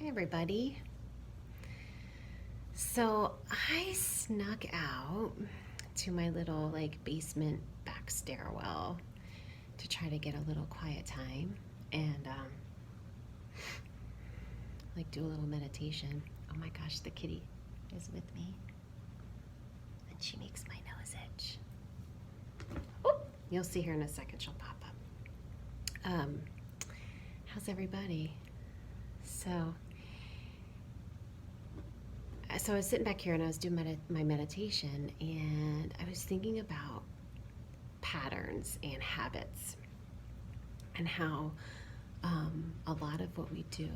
Hey everybody. So I snuck out to my little basement back stairwell to try to get a little quiet time and do a little meditation. Oh my gosh, the kitty is with me and she makes my nose itch. Oh, you'll see her in a second. She'll pop up. How's everybody? So I was sitting back here and I was doing my meditation, and I was thinking about patterns and habits and how a lot of what we do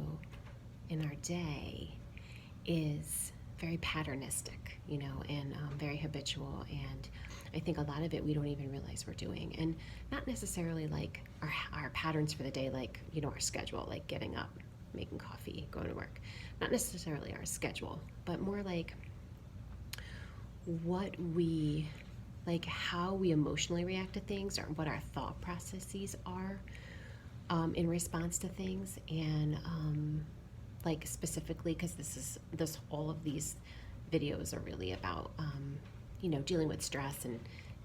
in our day is very patternistic, and very habitual. And I think a lot of it we don't even realize we're doing, and not necessarily like our patterns for the day, our schedule, like getting up, making coffee, going to work. Not necessarily our schedule, but more like how we emotionally react to things, or what our thought processes are in response to things. And specifically, because all of these videos are really about dealing with stress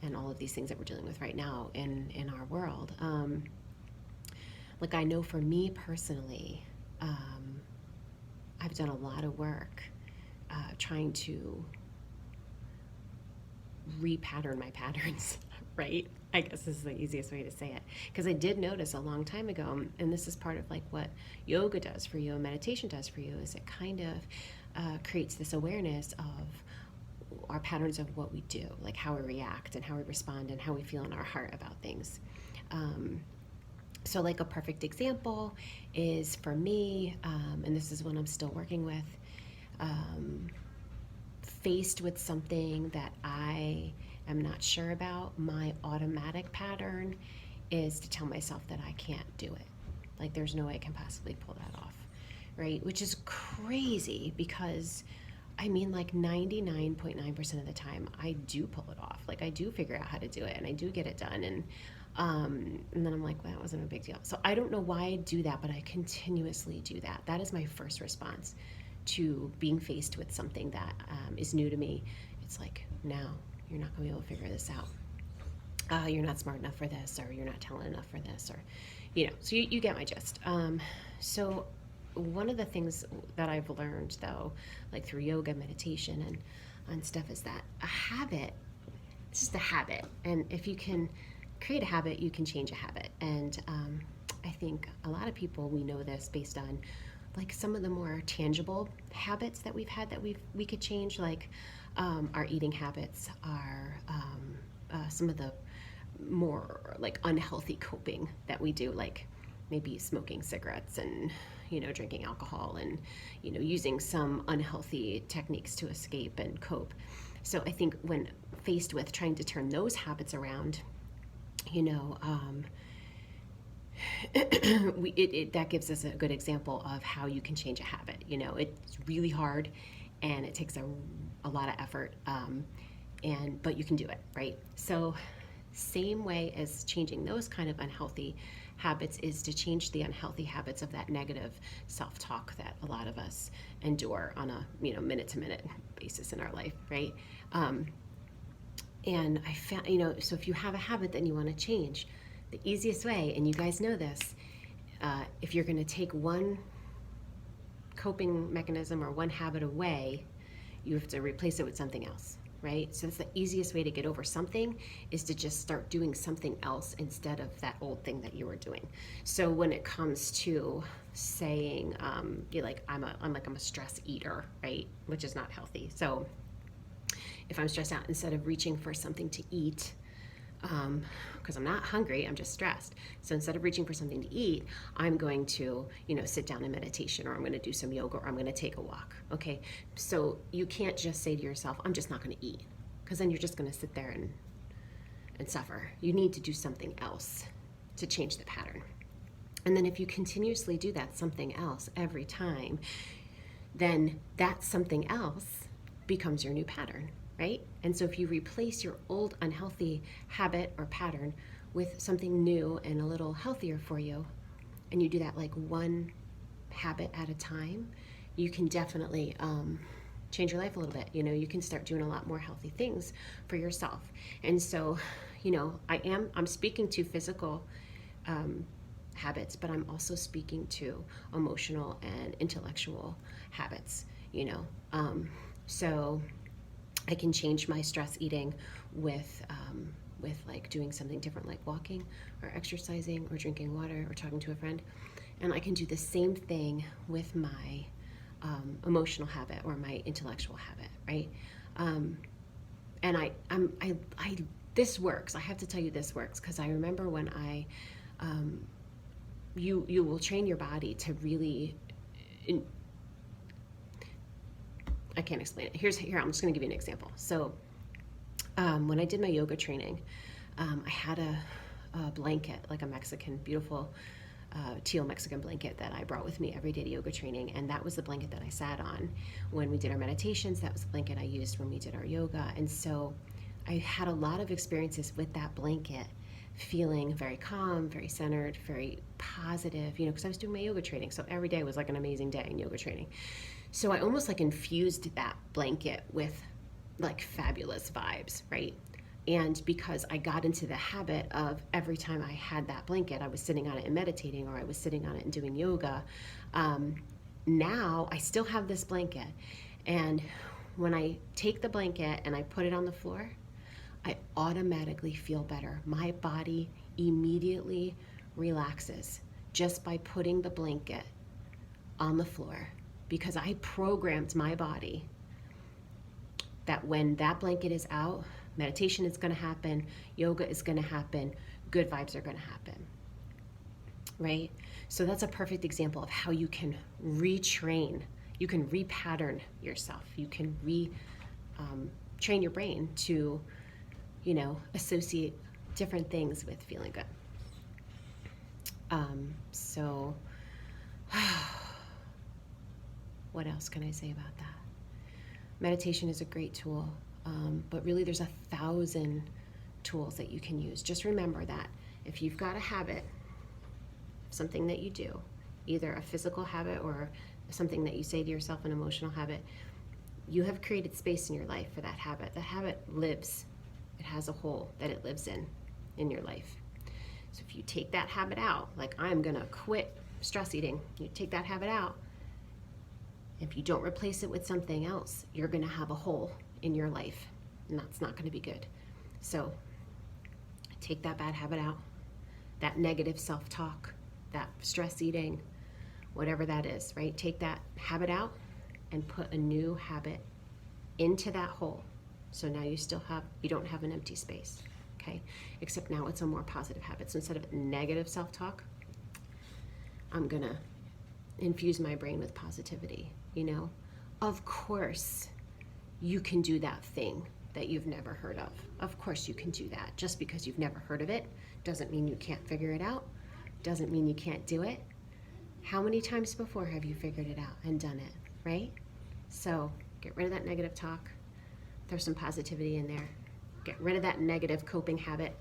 and all of these things that we're dealing with right now in our world. I know for me personally, I've done a lot of work trying to repattern my patterns, right? I guess this is the easiest way to say it. Because I did notice a long time ago, and this is part of what yoga does for you and meditation does for you, is it kind of creates this awareness of our patterns of what we do, like how we react and how we respond and how we feel in our heart about things. So a perfect example is for me, and this is one I'm still working with, faced with something that I am not sure about, my automatic pattern is to tell myself that I can't do it. There's no way I can possibly pull that off, right? Which is crazy because 99.9% of the time I do pull it off. I do figure out how to do it and I do get it done. And then I'm like, well, that wasn't a big deal. So I don't know why I do that, but I continuously do that. That is my first response to being faced with something that is new to me. It's like, no, you're not going to be able to figure this out. You're not smart enough for this, or you're not talented enough for this, or, so you get my gist. So one of the things that I've learned, though, through yoga, meditation, and stuff, is that a habit, it's just a habit. And if you can create a habit, you can change a habit. And I think a lot of people, we know this based on some of the more tangible habits that we've had that we could change, our eating habits, our some of the more unhealthy coping that we do, maybe smoking cigarettes and drinking alcohol and using some unhealthy techniques to escape and cope. So I think when faced with trying to turn those habits around, that gives us a good example of how you can change a habit. It's really hard and it takes a lot of effort, but you can do it, right? So same way as changing those kind of unhealthy habits is to change the unhealthy habits of that negative self-talk that a lot of us endure on a minute-to-minute basis in our life, right? And I found, so if you have a habit that you want to change, the easiest way, and you guys know this, if you're going to take one coping mechanism or one habit away, you have to replace it with something else, right? So that's the easiest way to get over something, is to just start doing something else instead of that old thing that you were doing. So when it comes to saying, you're I'm a stress eater, right? Which is not healthy. So if I'm stressed out, instead of reaching for something to eat, because I'm not hungry, I'm just stressed. So instead of reaching for something to eat, I'm going to, sit down in meditation, or I'm going to do some yoga, or I'm going to take a walk. Okay. So you can't just say to yourself, I'm just not going to eat, because then you're just going to sit there and suffer. You need to do something else to change the pattern. And then if you continuously do that something else every time, then that something else becomes your new pattern. Right? And so if you replace your old unhealthy habit or pattern with something new and a little healthier for you, and you do that one habit at a time, you can definitely change your life a little bit. You know, you can start doing a lot more healthy things for yourself. And so, you know, I'm speaking to physical habits, but I'm also speaking to emotional and intellectual habits, you know. So I can change my stress eating with like doing something different, like walking or exercising or drinking water or talking to a friend. And I can do the same thing with my emotional habit or my intellectual habit, right? And this works. I have to tell you, this works, because I remember when you will train your body to really. I can't explain it. Here, I'm just going to give you an example. So, when I did my yoga training, I had a blanket, like a Mexican, beautiful teal Mexican blanket that I brought with me every day to yoga training, and that was the blanket that I sat on when we did our meditations. That was the blanket I used when we did our yoga. And so I had a lot of experiences with that blanket, feeling very calm, very centered, very positive, you know, because I was doing my yoga training. So every day was like an amazing day in yoga training. So I almost like infused that blanket with like fabulous vibes, right? And because I got into the habit of every time I had that blanket, I was sitting on it and meditating, or I was sitting on it and doing yoga. Now I still have this blanket. And when I take the blanket and I put it on the floor, I automatically feel better. My body immediately relaxes just by putting the blanket on the floor, because I programmed my body that when that blanket is out, meditation is going to happen, yoga is going to happen, good vibes are going to happen, right? So that's a perfect example of how you can retrain, you can repattern yourself, you can train your brain to, you know, associate different things with feeling good. So what else can I say about that? Meditation is a great tool, but really there's 1,000 tools that you can use. Just remember that if you've got a habit, something that you do, either a physical habit or something that you say to yourself, an emotional habit, you have created space in your life for that habit. That habit lives. It has a hole that it lives in your life. So if you take that habit out, like I'm gonna quit stress eating, you take that habit out, if you don't replace it with something else, you're gonna have a hole in your life, and that's not gonna be good. So take that bad habit out, that negative self-talk, that stress eating, whatever that is, right? Take that habit out and put a new habit into that hole. So now you don't have an empty space, okay? Except now it's a more positive habit. So instead of negative self-talk, I'm gonna infuse my brain with positivity, you know? Of course, you can do that thing that you've never heard of. Of course you can do that. Just because you've never heard of it doesn't mean you can't figure it out, doesn't mean you can't do it. How many times before have you figured it out and done it, right? So get rid of that negative talk, throw some positivity in there, get rid of that negative coping habit,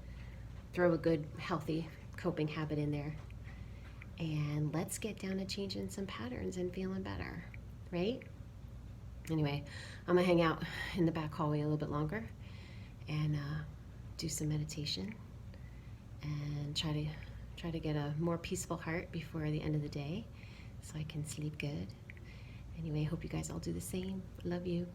throw a good, healthy coping habit in there, and let's get down to changing some patterns and feeling better, right? Anyway, I'm gonna hang out in the back hallway a little bit longer and do some meditation and try to get a more peaceful heart before the end of the day so I can sleep good. Anyway, I hope you guys all do the same. Love you.